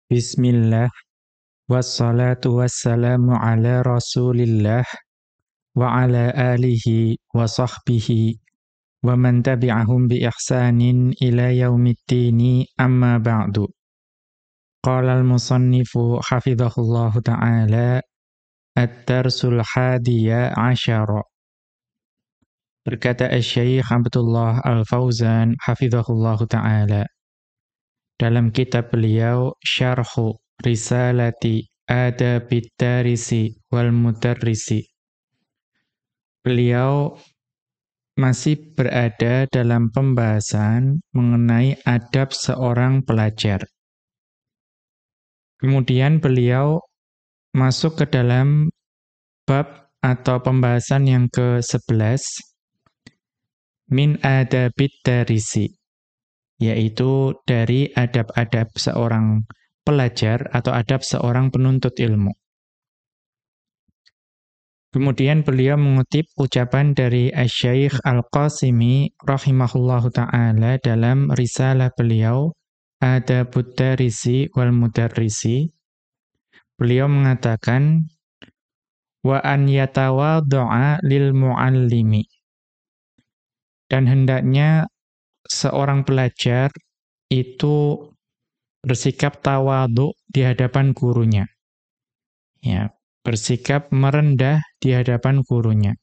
Bismillah, wassalatu wassalamu ala rasulillah, wa ala alihi wa sahbihi, wa man tabi'ahum bi ihsanin ila yaumiddini amma ba'du. Qala al-musannifu hafidhahullahu ta'ala, ad-darsul hadiya asyara. Berkata Asy-Syaikh Abdullah Al-Fauzan hafidhahullahu ta'ala, dalam kitab beliau Syarhu Risalati Adabid Darisi wal Mudarrisi. Beliau masih berada dalam pembahasan mengenai adab seorang pelajar. Kemudian beliau masuk ke dalam bab atau pembahasan yang ke-11 min adabid darisi, yaitu dari adab-adab seorang pelajar atau adab seorang penuntut ilmu. Kemudian beliau mengutip ucapan dari Asy-Syaikh Al-Qasimi rahimahullahu ta'ala dalam risalah beliau Adabud Darisi wal Mudarrisi. Beliau mengatakan, wa an yatawaddu'a lil muallimi. Dan hendaknya seorang pelajar itu bersikap tawadhu di hadapan gurunya. Ya, bersikap merendah di hadapan gurunya.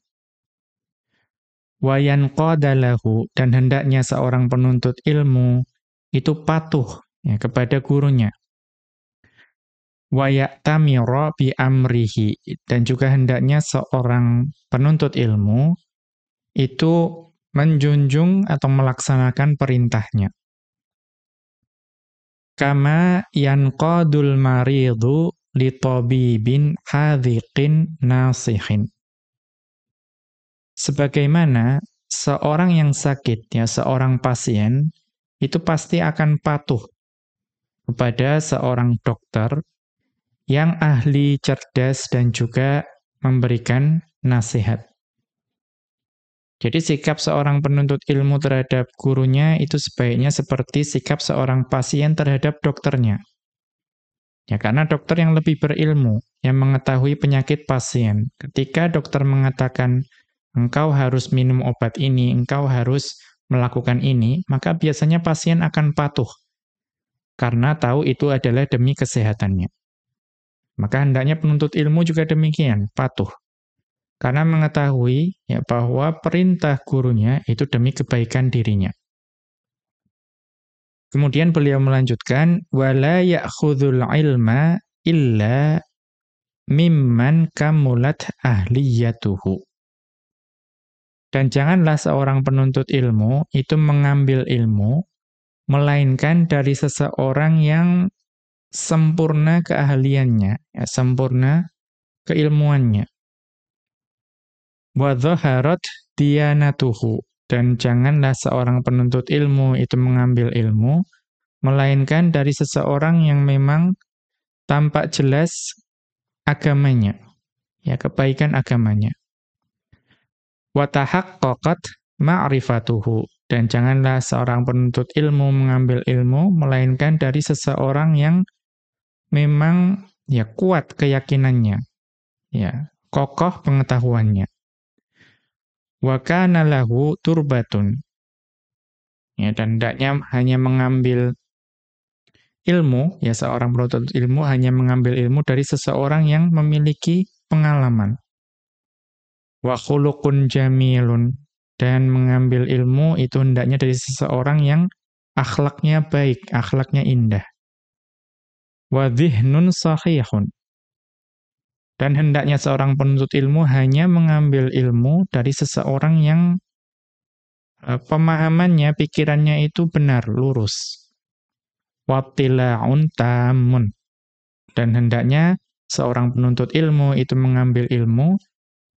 Wa yanqadalahu, dan hendaknya seorang penuntut ilmu itu patuh ya, kepada gurunya. Wa ya'tamira bi amrihi, dan juga hendaknya seorang penuntut ilmu itu menjunjung atau melaksanakan perintahnya. Kama yanqadul maridu li tabibin hadhiqin nasihin. Sebagaimana seorang yang sakit, ya seorang pasien, itu pasti akan patuh kepada seorang dokter yang ahli, cerdas, dan juga memberikan nasihat. Jadi sikap seorang penuntut ilmu terhadap gurunya itu sebaiknya seperti sikap seorang pasien terhadap dokternya. Ya, karena dokter yang lebih berilmu, yang mengetahui penyakit pasien. Ketika dokter mengatakan, engkau harus minum obat ini, engkau harus melakukan ini, maka biasanya pasien akan patuh. Karena tahu itu adalah demi kesehatannya. Maka hendaknya penuntut ilmu juga demikian, patuh. Karena mengetahui ya, bahwa perintah gurunya itu demi kebaikan dirinya. Kemudian beliau melanjutkan, wala ya'khudhul ilma illa mimman kamulat ahliyatuhu. Dan janganlah seorang penuntut ilmu itu mengambil ilmu, melainkan dari seseorang yang sempurna keahliannya, ya, sempurna keilmuannya. Wa dhaharat diyanatuhu, dan janganlah seorang penuntut ilmu itu mengambil ilmu, melainkan dari seseorang yang memang tampak jelas agamanya, ya, kebaikan agamanya. Wa tahaqqaqat ma'rifatuhu, dan janganlah seorang penuntut ilmu mengambil ilmu, melainkan dari seseorang yang memang ya kuat keyakinannya, ya, kokoh pengetahuannya. Wa kana lahu turbatun. Ya, dan hendaknya hanya mengambil ilmu, ya seorang penuntut ilmu hanya mengambil ilmu dari seseorang yang memiliki pengalaman. Wa khuluqun jamilun, dan mengambil ilmu itu hendaknya dari seseorang yang akhlaknya baik, akhlaknya indah. Wa dhihnun sahihun, dan hendaknya seorang penuntut ilmu hanya mengambil ilmu dari seseorang yang pemahamannya, pikirannya itu benar, lurus. Wattila'un tamun, dan hendaknya seorang penuntut ilmu itu mengambil ilmu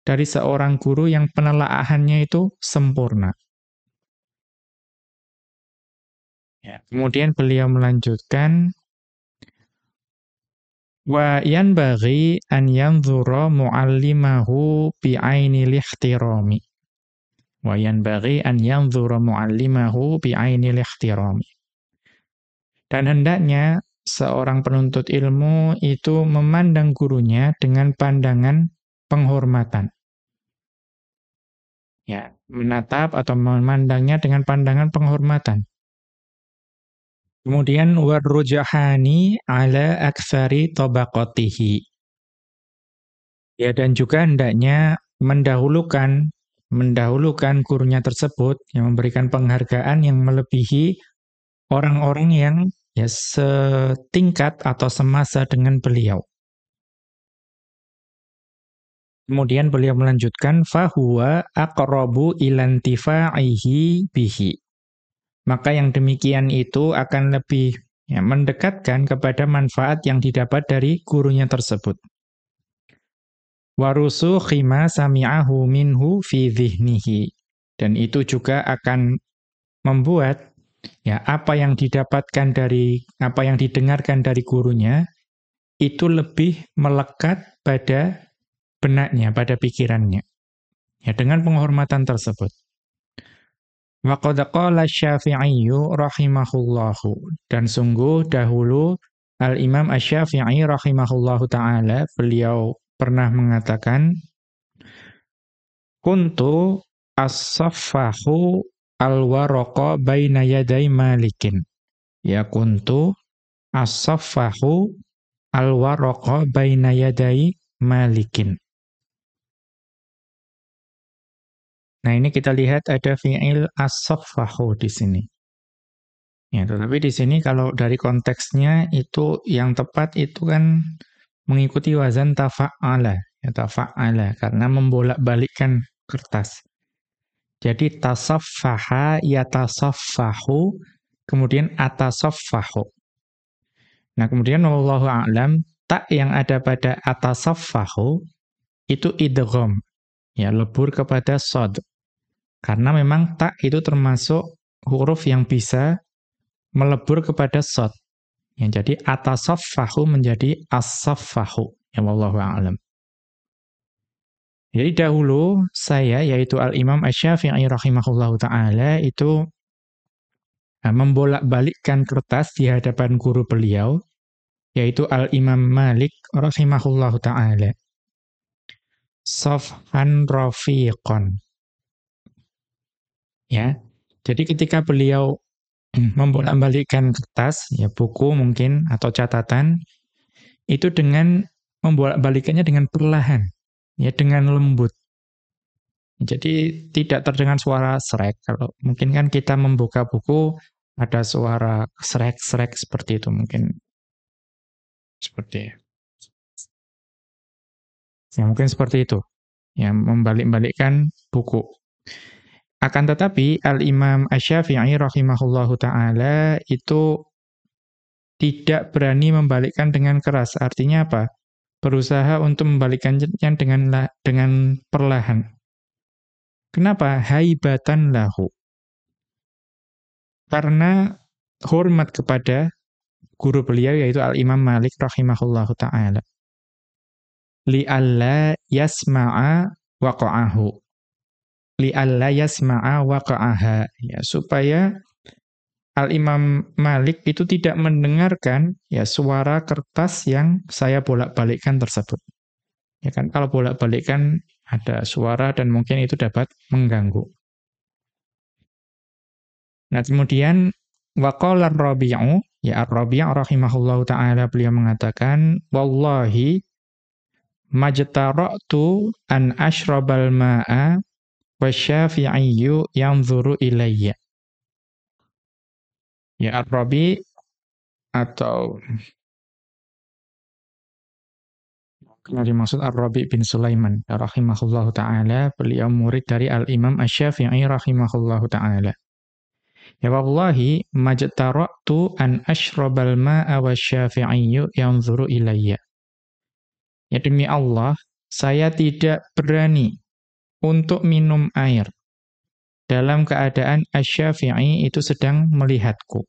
dari seorang guru yang penelaahannya itu sempurna. Ya, kemudian beliau melanjutkan, wa yanbaghi an yanzura muallimahu bi'ainil ihtirami. Wa yanbaghi an yanzura muallimahu bi'ainil ihtirami. Dan hendaknya seorang penuntut ilmu itu memandang gurunya dengan pandangan penghormatan. Ya, menatap atau memandangnya dengan pandangan penghormatan. Kemudian warrujahani ala aktsari tabaqatihi. Ya, dan juga hendaknya mendahulukan gurunya tersebut yang memberikan penghargaan yang melebihi orang-orang yang ya setingkat atau semasa dengan beliau. Kemudian beliau melanjutkan fahuwa aqrabu ilantifa'ihi bihi. Maka yang demikian itu akan lebih ya, mendekatkan kepada manfaat yang didapat dari gurunya tersebut. Warusukhi ma sami'ahu minhu fi dhihnihi. Dan itu juga akan membuat ya apa yang didengarkan dari gurunya itu lebih melekat pada benaknya, pada pikirannya. Ya, dengan penghormatan tersebut. Wa qad qala Asy-Syafi'iyyu rahimahullahu. Dan sungguh dahulu Al-Imam Asy-Syafi'i rahimahullahu taala beliau pernah mengatakan kuntu as-saffahu al-waraqa baina yaday malikin. Ya kuntu as-saffahu al-waraqa baina yaday malikin. Nah, ini kita lihat ada fi'il as-saffahu di sini. Ya, tetapi di sini kalau dari konteksnya itu yang tepat itu kan mengikuti wazan tafa'ala, ya tafa'ala karena membolak-balikkan kertas. Jadi tasaffaha yatasaffahu kemudian atasaffahu. Nah, kemudian wallahu a'lam tak yang ada pada atasaffahu itu idgham, ya lebur kepada shad. Karena memang tak itu termasuk huruf yang bisa melebur kepada shad. Ya, jadi atasaffahu menjadi as-saffahu. Ya wallahu a'lam. Jadi dahulu saya yaitu Al-Imam Asy-Syafi'i rahimahullahu taala itu membolak-balikkan kertas di hadapan guru beliau yaitu Al-Imam Malik rahimahullahu taala. Safhan rafiqan. Ya. Jadi ketika beliau membolak-balikkan kertas, ya buku mungkin atau catatan, itu dengan membolak-balikannya dengan perlahan, ya dengan lembut. Jadi tidak terdengar suara srek. Kalau mungkin kan kita membuka buku ada suara srek-srek seperti itu mungkin. Seperti ya mungkin seperti itu. Ya membalik-balikkan buku. Akan tetapi Al-Imam Asy-Syafi'i rahimahullahu taala itu tidak berani membalikkan dengan keras. Artinya apa? Berusaha untuk membalikkannya dengan perlahan. Kenapa? Haibatan lahu. Karena hormat kepada guru beliau yaitu Al-Imam Malik rahimahullahu taala. Li'alla yasma'a waqa'ahu. Li'alla yasma'a waqa'aha. Ya, supaya Al-Imam Malik itu tidak mendengarkan ya suara kertas yang saya bolak-balikkan tersebut. Ya kan kalau bolak-balikkan ada suara dan mungkin itu dapat mengganggu. Nah, kemudian waqala ar-Rabi'u, ya ar-Rabi' rahimahullahu taala beliau mengatakan wallahi majtara'tu an ashrabal ma'a wasyafi'iyyu yanzuru ilayya. Ya Ar-Rabi atau yang dimaksud Ar-Rabi bin Sulaiman rahimahullahu taala, beliau murid dari Al-Imam Asy-Syafi'i rahimahullahu taala. Ya wallahi majtara'tu an ashrabal ma'a wasyafi'iyyu yanzuru ilayya. Ya demi Allah, saya tidak berani untuk minum air dalam keadaan Asy-Syafi'i itu sedang melihatku.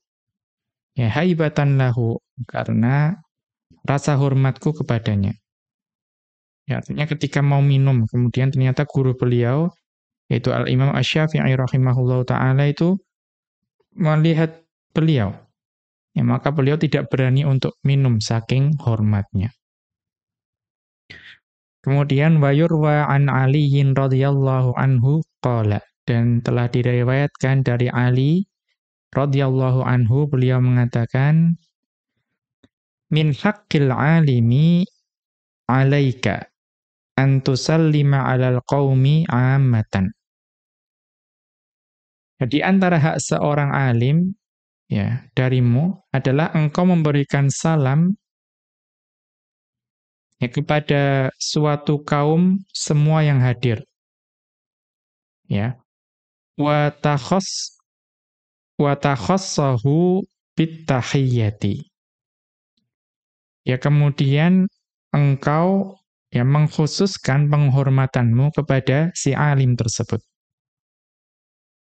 Ya haibatan lahu, karena rasa hormatku kepadanya. Ya, artinya ketika mau minum, kemudian ternyata guru beliau, yaitu Al-Imam Asy-Syafi'i rahimahullahu ta'ala itu melihat beliau. ya maka beliau tidak berani untuk minum saking hormatnya. Kemudian wa yurwa an Aliyin radhiyallahu anhu qala, dan telah diriwayatkan dari Ali radhiyallahu anhu, beliau mengatakan, min haqqil alimi 'alaika an tusallima 'alal qaumi 'ammatan. Di antara hak seorang alim ya darimu adalah engkau memberikan salam ya kepada suatu kaum semua yang hadir. Ya. Wa takhassahu bitahiyyati. Ya kemudian engkau ya mengkhususkan penghormatanmu kepada si alim tersebut.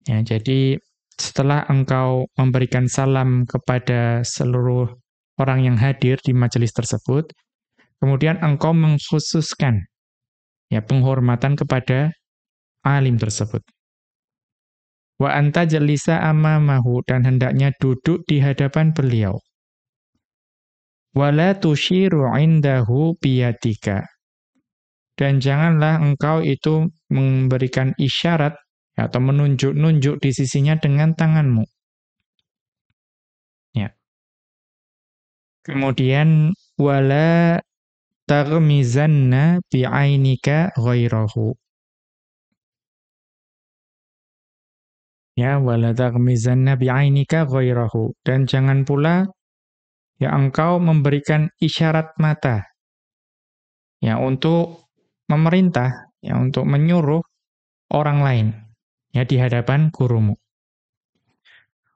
Ya, jadi setelah engkau memberikan salam kepada seluruh orang yang hadir di majelis tersebut, kemudian engkau mengkhususkan ya penghormatan kepada alim tersebut. Wa anta jalisa amamahu, dan hendaknya duduk di hadapan beliau. Wala tusyiru indahu biyadika, dan janganlah engkau itu memberikan isyarat atau menunjuk-nunjuk di sisinya dengan tanganmu. Ya. Kemudian wala taghmizanna bi'ainika ghairahu. Ya, wala taghmizanna bi'ainika ghairahu, dan jangan pula ya engkau memberikan isyarat mata ya untuk memerintah, ya untuk menyuruh orang lain ya di hadapan gurumu.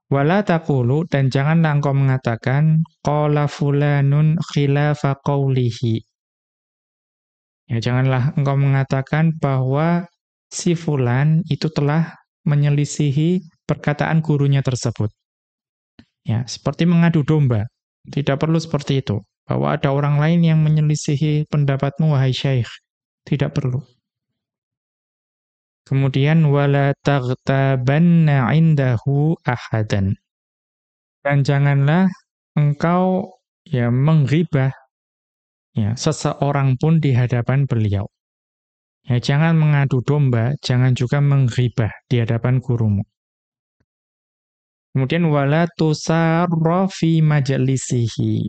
Wala taqulu, dan janganlah engkau mengatakan qala fulanun khilafa qawlihi. Ya, janganlah engkau mengatakan bahwa si fulan itu telah menyelisihi perkataan gurunya tersebut. Ya, seperti mengadu domba. Tidak perlu seperti itu. Bahwa ada orang lain yang menyelisihi pendapatmu, wahai syekh. Tidak perlu. Kemudian wala taghtabanna indahu ahadan. Dan janganlah engkau ya menggibah ya seseorang pun di hadapan beliau. Ya jangan mengadu domba, jangan juga menggibah di hadapan gurumu. Kemudian wala tusarra fi majlisihi.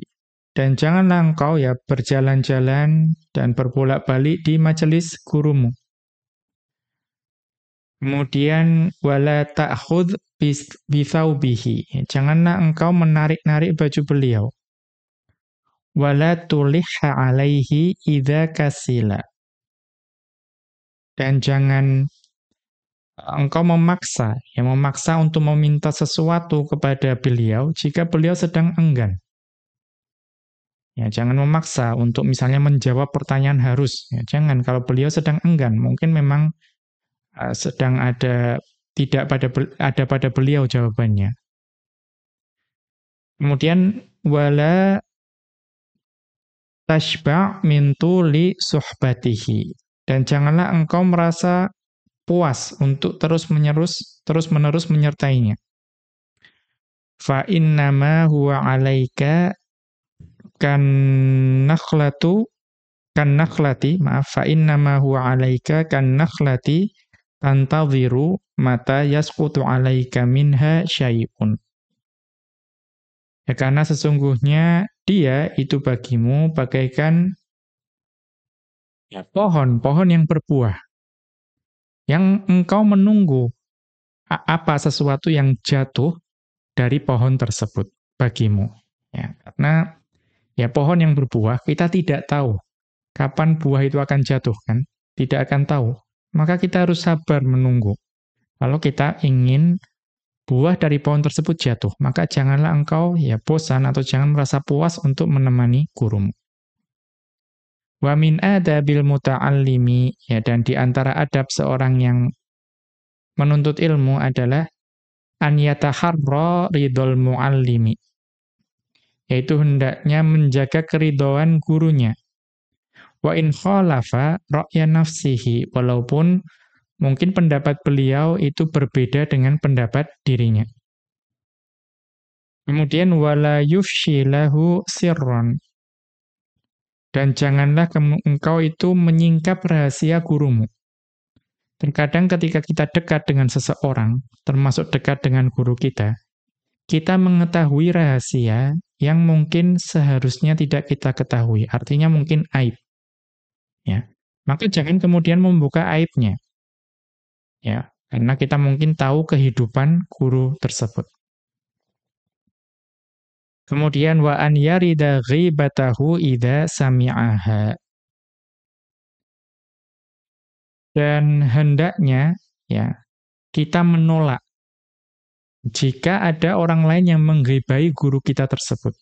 Dan janganlah engkau ya berjalan-jalan dan berbolak-balik di majelis gurumu. Kemudian wala ta'khudh bithaubihi. Janganlah engkau menarik-narik baju beliau. Wala tulihha alaihi idza kasila. Dan jangan engkau memaksa untuk meminta sesuatu kepada beliau jika beliau sedang enggan. Ya, jangan memaksa untuk misalnya menjawab pertanyaan harus. Ya, jangan, kalau beliau sedang enggan, mungkin memang sedang tidak ada pada beliau jawabannya. Kemudian wala tashba' min tuli suhbatihi, dan janganlah engkau merasa puas untuk terus-menerus menyertainya. Fa innama huwa 'alaika fa innama huwa 'alaika nakhlati tantadhiru mata yasqutu 'alaika minha syai'un. Ya, karena sesungguhnya dia itu bagimu bagaikan ya, pohon yang berbuah, yang engkau menunggu apa sesuatu yang jatuh dari pohon tersebut bagimu. Ya, karena ya pohon yang berbuah, kita tidak tahu kapan buah itu akan jatuh, kan? Tidak akan tahu. Maka kita harus sabar menunggu. Kalau kita ingin buah dari pohon tersebut jatuh, maka janganlah engkau ya bosan atau jangan merasa puas untuk menemani gurumu. Wa min adabil muta'allimi, ya, dan di antara adab seorang yang menuntut ilmu adalah an yataharra ridhol muallimi, yaitu hendaknya menjaga keridhaan gurunya. Wa in khalafa ra'ya nafsihi, walaupun mungkin pendapat beliau itu berbeda dengan pendapat dirinya. Kemudian wala yufshi lahu sirran. Dan janganlah engkau itu menyingkap rahasia gurumu. Terkadang ketika kita dekat dengan seseorang, termasuk dekat dengan guru kita mengetahui rahasia yang mungkin seharusnya tidak kita ketahui. Artinya mungkin aib. Ya. Maka jangan kemudian membuka aibnya. Ya. Karena kita mungkin tahu kehidupan guru tersebut. Kemudian wa an yarida ghibatahu idza sami'aha. Dan hendaknya ya kita menolak jika ada orang lain yang mengghibai guru kita tersebut.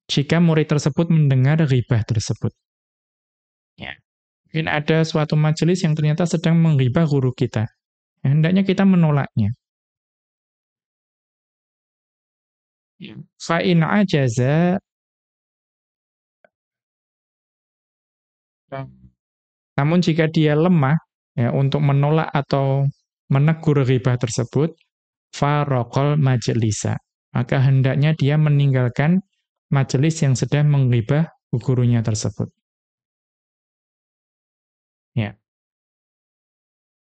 Jika murid tersebut mendengar ghibah tersebut. Ya. Mungkin ada suatu majelis yang ternyata sedang menggibah guru kita. Ya, hendaknya kita menolaknya. Ya. Fa in ajaza, namun jika dia lemah ya, untuk menolak atau menegur ghibah tersebut, faraqal majlisa. Maka hendaknya dia meninggalkan majelis yang sedang menggibah gurunya tersebut. Ya.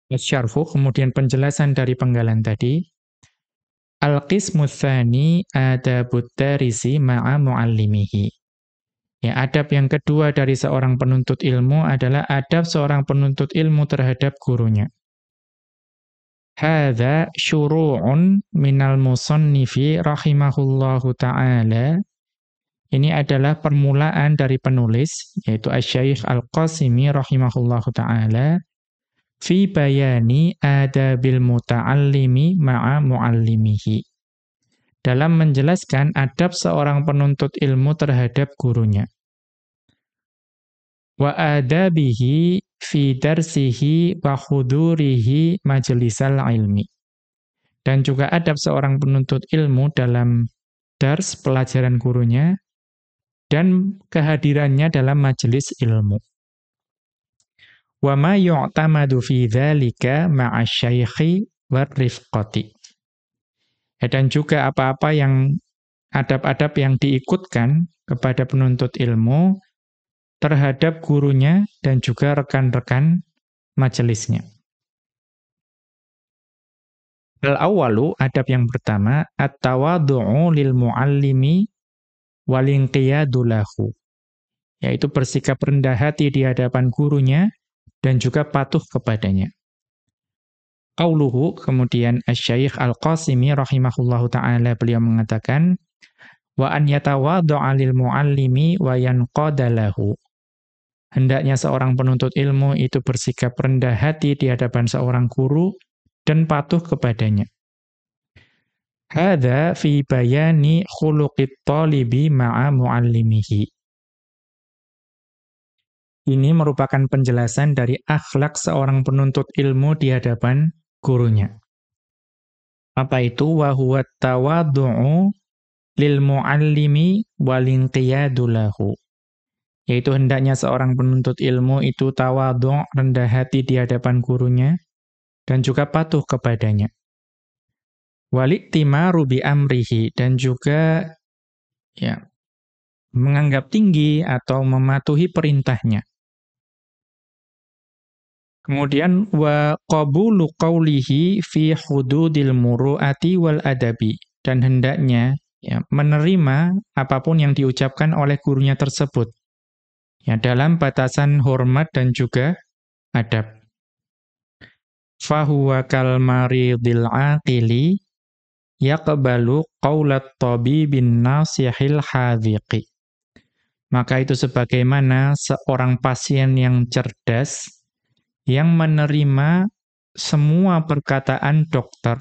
Syarhu, kemudian penjelasan dari penggalan tadi. Al-qismu tsani adabut darisi ma'a muallimihi. Ya, adab yang kedua dari seorang penuntut ilmu adalah adab seorang penuntut ilmu terhadap gurunya. Hadza syuru'un minal musannifi rahimahullahu ta'ala. Ini adalah permulaan dari penulis, yaitu Asy-Syaikh Al-Qasimi rahimahullahu ta'ala, fi bayani adabil muta'allimi ma'a muallimihi. Dalam menjelaskan adab seorang penuntut ilmu terhadap gurunya. Wa adabihi fi darsihi wa hudurihi majlisal ilmi. Dan juga adab seorang penuntut ilmu dalam dars pelajaran gurunya dan kehadirannya dalam majelis ilmu. Wa ma yu'tamadu fi dzalika ma'a syaikhi war rifqati. Dan juga apa-apa yang adab-adab yang diikutkan kepada penuntut ilmu terhadap gurunya dan juga rekan-rekan majelisnya. Al-awwalu, adab yang pertama, at-tawadhu'u lil muallimi wal inqiyadu lahu. Yaitu bersikap rendah hati di hadapan gurunya dan juga patuh kepadanya. Qauluhu, kemudian Asy-Syaikh Al-Qasimi rahimahullahu ta'ala beliau mengatakan, wa an yatawadhu'a lil muallimi wa yanqada lahu. Hendaknya seorang penuntut ilmu itu bersikap rendah hati di hadapan seorang guru dan patuh kepadanya. Hadza fi bayani khuluqit thalibi ma'a muallimihi. Ini merupakan penjelasan dari akhlak seorang penuntut ilmu di hadapan gurunya. Apa itu? Wa huwa tawadhu'u lil muallimi wal inqiyadu lahu. Yaitu hendaknya seorang penuntut ilmu itu tawadhu', rendah hati di hadapan gurunya dan juga patuh kepadanya. Waliktimaru bi amrihi, dan juga ya menganggap tinggi atau mematuhi perintahnya. Kemudian wa qabulu qawlihi fi hududil muru'ati wal adabi, dan hendaknya ya menerima apapun yang diucapkan oleh gurunya tersebut. Ya, dalam batasan hormat dan juga adab. Fahuwa kal maridil aqili yaqbalu qaulat tabibin nasihil hadhiqi. Maka itu sebagaimana seorang pasien yang cerdas yang menerima semua perkataan dokter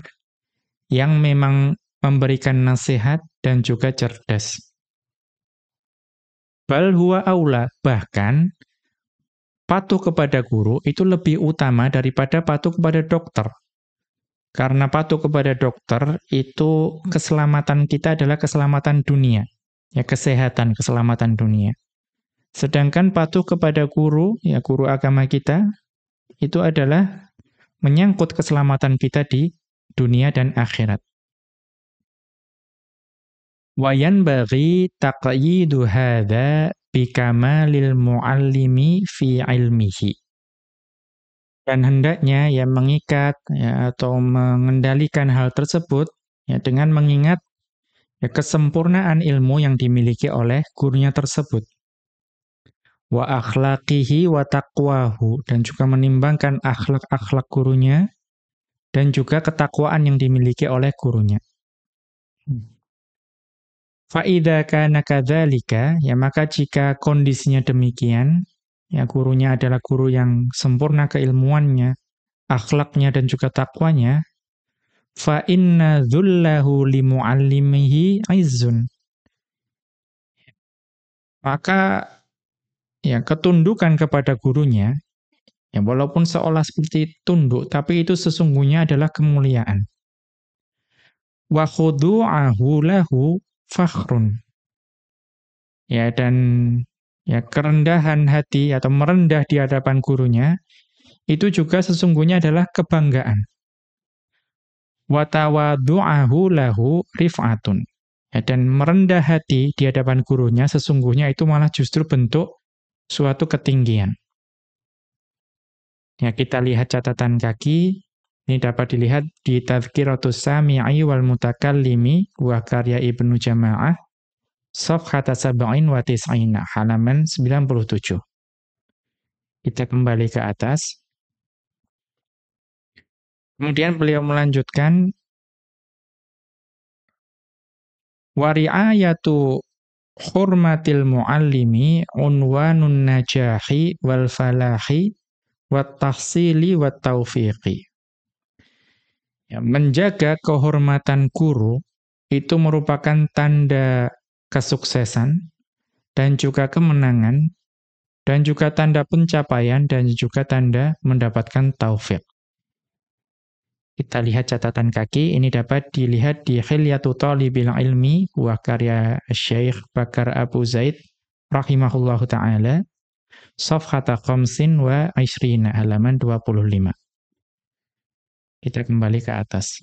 yang memang memberikan nasihat dan juga cerdas. Bal huwa aula, bahkan patuh kepada guru itu lebih utama daripada patuh kepada dokter. Karena patuh kepada dokter itu keselamatan kita adalah keselamatan dunia. Ya, kesehatan, keselamatan dunia. Sedangkan patuh kepada guru, ya guru agama kita, itu adalah menyangkut keselamatan kita di dunia dan akhirat. Wa yanbaghi taqyidu hadza bikamalil muallimi fi ilmihi. Dan hendaknya ya mengikat ya atau mengendalikan hal tersebut ya dengan mengingat ya kesempurnaan ilmu yang dimiliki oleh gurunya tersebut. Wa akhlaqihi wa taqwahu, dan juga menimbangkan akhlak-akhlak gurunya dan juga ketakwaan yang dimiliki oleh gurunya. Fa idza kana kadzalika, ya maka jika kondisinya demikian, ya gurunya adalah guru yang sempurna keilmuannya, akhlaknya dan juga takwanya, fa inna dzullahu limuallimihi izzun. Maka ya ketundukan kepada gurunya, ya walaupun seolah seperti tunduk, tapi itu sesungguhnya adalah kemuliaan. Wa khudu'ahu lahu fakhrun. Ya, dan ya kerendahan hati atau merendah di hadapan gurunya itu juga sesungguhnya adalah kebanggaan. Wa tawadhu'ahu lahu rif'atun. Ya, dan merendah hati di hadapan gurunya sesungguhnya itu malah justru bentuk suatu ketinggian. Ya, kita lihat catatan kaki. Ini dapat dilihat di Tadhkiratus Sami'i wal Mutakallimi wa karya Ibnu Jama'ah, Safhata sab'in wa tis'ina, halaman 97. Kita kembali ke atas. Kemudian beliau melanjutkan, wa ri'ayatu hurmatil muallimi unwanun najahi wal falahi wat tahsili wat taufiqi. Ya, menjaga kehormatan guru itu merupakan tanda kesuksesan dan juga kemenangan dan juga tanda pencapaian dan juga tanda mendapatkan taufik. Kita lihat catatan kaki, ini dapat dilihat di Hilyatu Thalibil Ilmi wa karya Syekh Bakar Abu Zaid rahimahullahu taala, safhata khamsin wa ishrina, halaman 25. Kita kembali ke atas.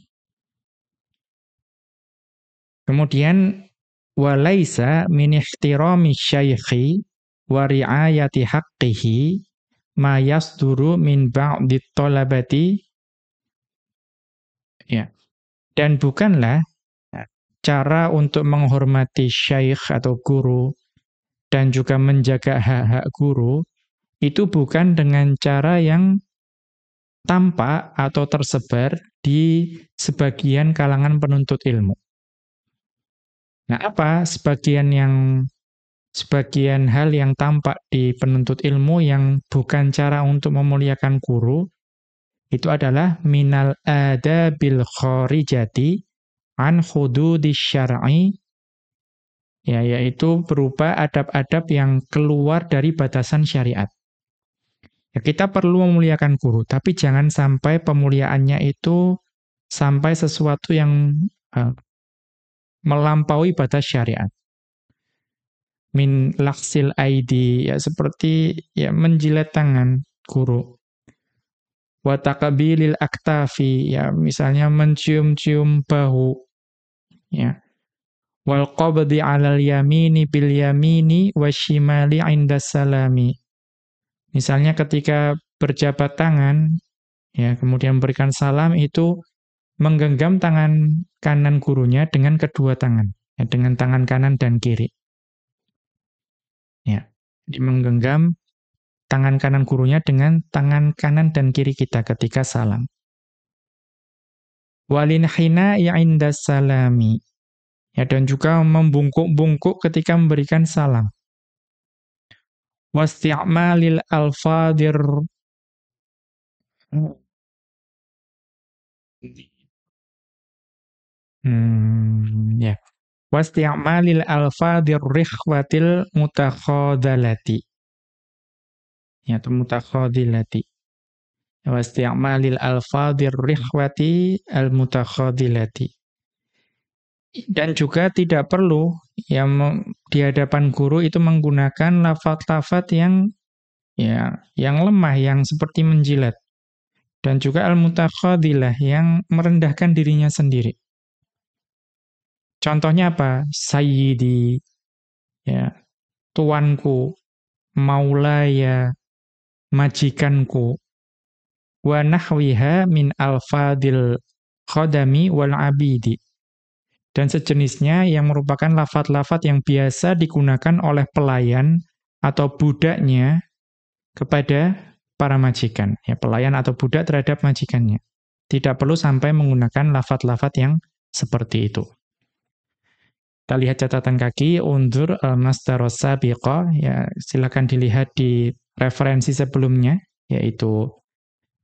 Kemudian walaisa min ihtirami syaikhi wa riayati haqqihi ma yasduru min ba'di thalabati, ya. Dan bukanlah cara untuk menghormati syaikh atau guru dan juga menjaga hak-hak guru itu bukan dengan cara yang tampak atau tersebar di sebagian kalangan penuntut ilmu. Nah, apa sebagian hal yang tampak di penuntut ilmu yang bukan cara untuk memuliakan guru, itu adalah minal adabil kharijati an hududis syar'i, ya, yaitu berupa adab-adab yang keluar dari batasan syariat. Ya, kita perlu memuliakan guru, tapi jangan sampai pemuliaannya itu sampai sesuatu yang melampaui batas syariat. Min laksil aidi, ya seperti ya menjilat tangan guru. Wa taqabilil aktafi, ya misalnya mencium-cium bahu, ya. Wal qabdi 'alal yamini bil yamini wasyimali 'inda salami. Misalnya ketika berjabat tangan, ya kemudian memberikan salam, itu menggenggam tangan kanan gurunya dengan kedua tangan, ya, dengan tangan kanan dan kiri. Ya, menggenggam tangan kanan gurunya dengan tangan kanan dan kiri kita ketika salam. Walin hina inda salami. Ya, dan juga membungkuk-bungkuk ketika memberikan salam. Wasti'malil alfadir. Ya. Wasti'malil alfadir rikhwatil mutakhadhalati. Ya, itu mutakhadhilati. Wasti'malil alfadir rikhwati al mutakhadhilati. Dan juga tidak perlu yang di hadapan guru itu menggunakan lafaz-lafaz yang lemah, yang seperti menjilat. Dan juga al-mutakhadilah, yang merendahkan dirinya sendiri. Contohnya apa? Sayyidi, ya, tuanku, maulaya, majikanku, wa nahwiha min alfadil khadami wal abidi. Dan sejenisnya yang merupakan lafat-lafat yang biasa digunakan oleh pelayan atau budaknya kepada para majikan. Ya, pelayan atau budak terhadap majikannya. Tidak perlu sampai menggunakan lafat-lafat yang seperti itu. Kita lihat catatan kaki, undur al-masdaros sabiqa, ya silakan dilihat di referensi sebelumnya, yaitu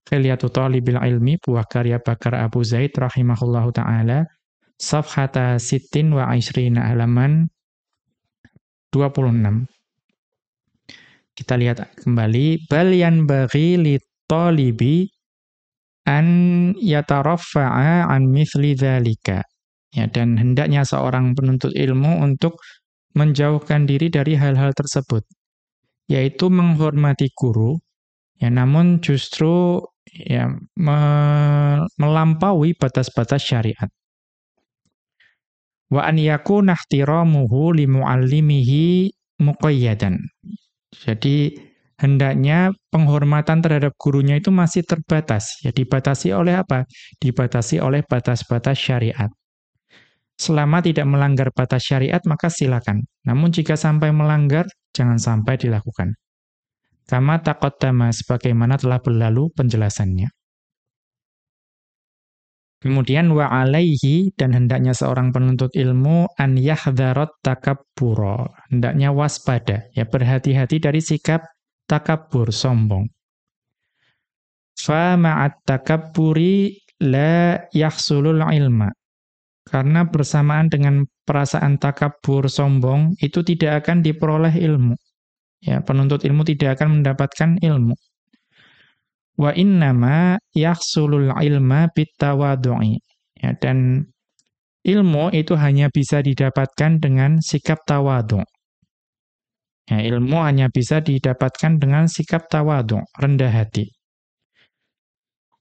Khilyatu Thalibil Ilmi, buah karya Bakar Abu Zaid rahimahullahu ta'ala, safhata sittin wa ishrina halaman 26. Kita lihat kembali, bal yanbaghi li talibi an yataraffa'a an mithli dzalika. Ya, dan hendaknya seorang penuntut ilmu untuk menjauhkan diri dari hal-hal tersebut, yaitu menghormati guru, ya, namun justru ya melampaui batas-batas syariat. Wa an yakuna ihtiramuhu li muallimihi muqayyadan. Jadi hendaknya penghormatan terhadap gurunya itu masih terbatas. Ya, dibatasi oleh apa? Dibatasi oleh batas-batas syariat. Selama tidak melanggar batas syariat, maka silakan. Namun jika sampai melanggar, jangan sampai dilakukan. Kama taqaddama, sebagaimana telah berlalu penjelasannya. Kemudian wa alaihi, dan hendaknya seorang penuntut ilmu an yahdharat takabbura. Hendaknya waspada, ya berhati-hati dari sikap takabbur, sombong. Fa ma'at takabburi la yahsulul ilma. Karena bersamaan dengan perasaan takabur, sombong, itu tidak akan diperoleh ilmu. Ya, penuntut ilmu tidak akan mendapatkan ilmu. Wa innama yahsulul ilma bitawadu'i. Ya, dan ilmu itu hanya bisa didapatkan dengan sikap tawadu'. Ya, ilmu hanya bisa didapatkan dengan sikap tawadu', rendah hati.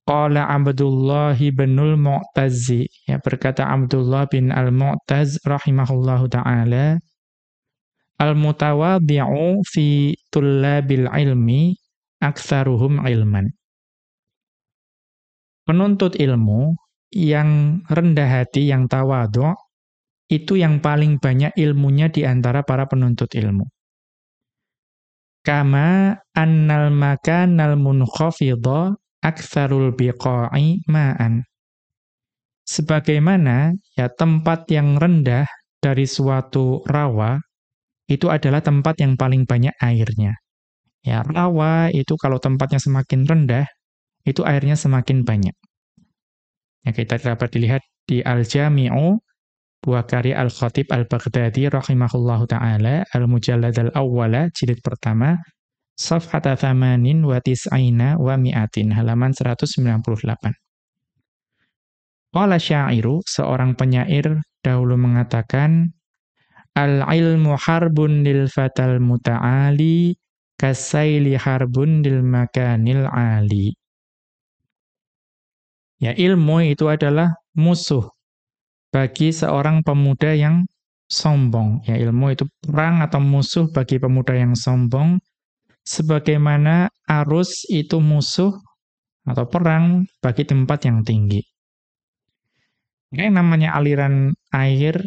Qala Abdullah binul Mu'tazzi, ya berkata Abdullah bin al-Mu'taz rahimahullahu ta'ala, al-mutawadhi'u fi tullabil ilmi aktsaruhum ilman. Penuntut ilmu yang rendah hati, yang tawadhu', itu yang paling banyak ilmunya di antara para penuntut ilmu. Kama annal makanal munkhafidha aktsarul biqa'i ma'an. Sebagaimana ya tempat yang rendah dari suatu rawa itu adalah tempat yang paling banyak airnya. Ya, rawa itu kalau tempatnya semakin rendah, itu airnya semakin banyak. Ya, kita dapat dilihat di Al-Jami'u, buah karya Al-Khatib Al-Baghdadi rahimahullahu ta'ala, Al-Mujallad Al-Awwala, jilid pertama, Safhata thamanin wa tis'aina wa mi'atin, halaman 198. Qala syairu, seorang penyair dahulu mengatakan, al-ilmu harbun lil fatal muta'ali, kasaili harbun lil makanil ali. Ya, ilmu itu adalah musuh bagi seorang pemuda yang sombong. Ya, ilmu itu perang atau musuh bagi pemuda yang sombong, sebagaimana arus itu musuh atau perang bagi tempat yang tinggi. Yang namanya aliran air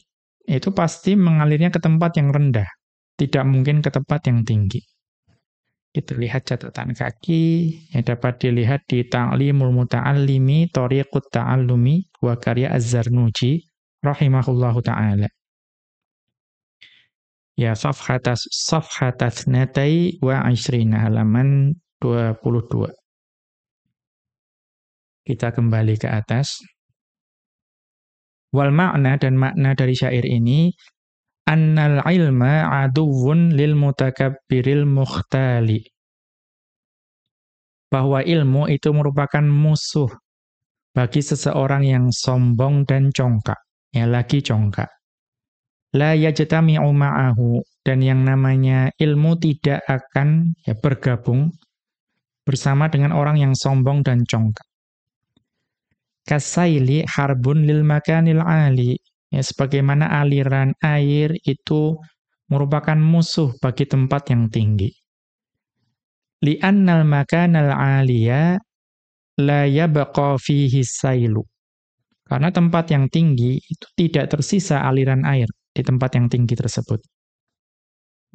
itu pasti mengalirnya ke tempat yang rendah, tidak mungkin ke tempat yang tinggi. Kita lihat catatan kaki yang dapat dilihat di Ta'limul Muta'allimi Thariqut Ta'allumi wa karya Az-Zarnuji rahimahullahu ta'ala. Ya, safhatas natai wa ishrina, halaman 22. Kita kembali ke atas. Wal makna, dan makna dari syair ini, annal ilma aduwwun lil mutakabbiril mukhtali. Bahwa ilmu itu merupakan musuh bagi seseorang yang sombong dan congkak. Ya, lagi congkak. La yajtami'u ma'ahu, dan yang namanya ilmu tidak akan ya bergabung bersama dengan orang yang sombong dan congkak. Kasaili harbun lil makanil ali, Ya, sebagaimana aliran air itu merupakan musuh bagi tempat yang tinggi. Li'annal makanal 'aliya la yabqa fihi sailu. Karena tempat yang tinggi itu tidak tersisa aliran air di tempat yang tinggi tersebut.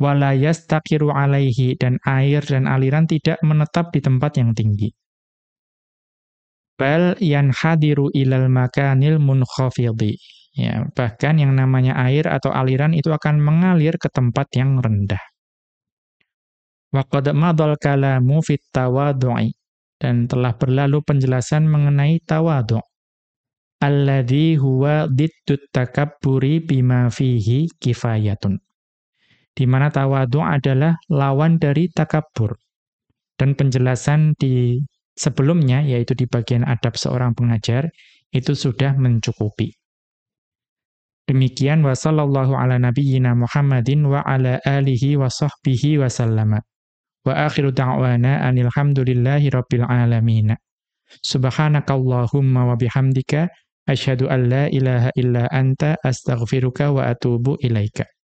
Wala yastaqiru 'alaihi, dan air dan aliran tidak menetap di tempat yang tinggi. Bal yanhadiru ilal makanil munkhafidhi. Ya, bahkan yang namanya air atau aliran itu akan mengalir ke tempat yang rendah. Wa qad madal kalamu fit tawadhu'i, dan telah berlalu penjelasan mengenai tawadhu'. Alladzi huwa diddut takabburi bima fihi kifayatun. Di mana tawadhu' adalah lawan dari takabbur. Dan penjelasan di sebelumnya, yaitu di bagian adab seorang pengajar, itu sudah mencukupi. Demikian wa sallallahu ala nabiyyina Muhammadin wa ala alihi wa sahbihi wa sallama. Wa akhiru da'wana anil hamdulillahi rabbil alamin. Subhanakallahumma wa bihamdika asyhadu an la ilaha illa anta astaghfiruka wa atubu ilaika.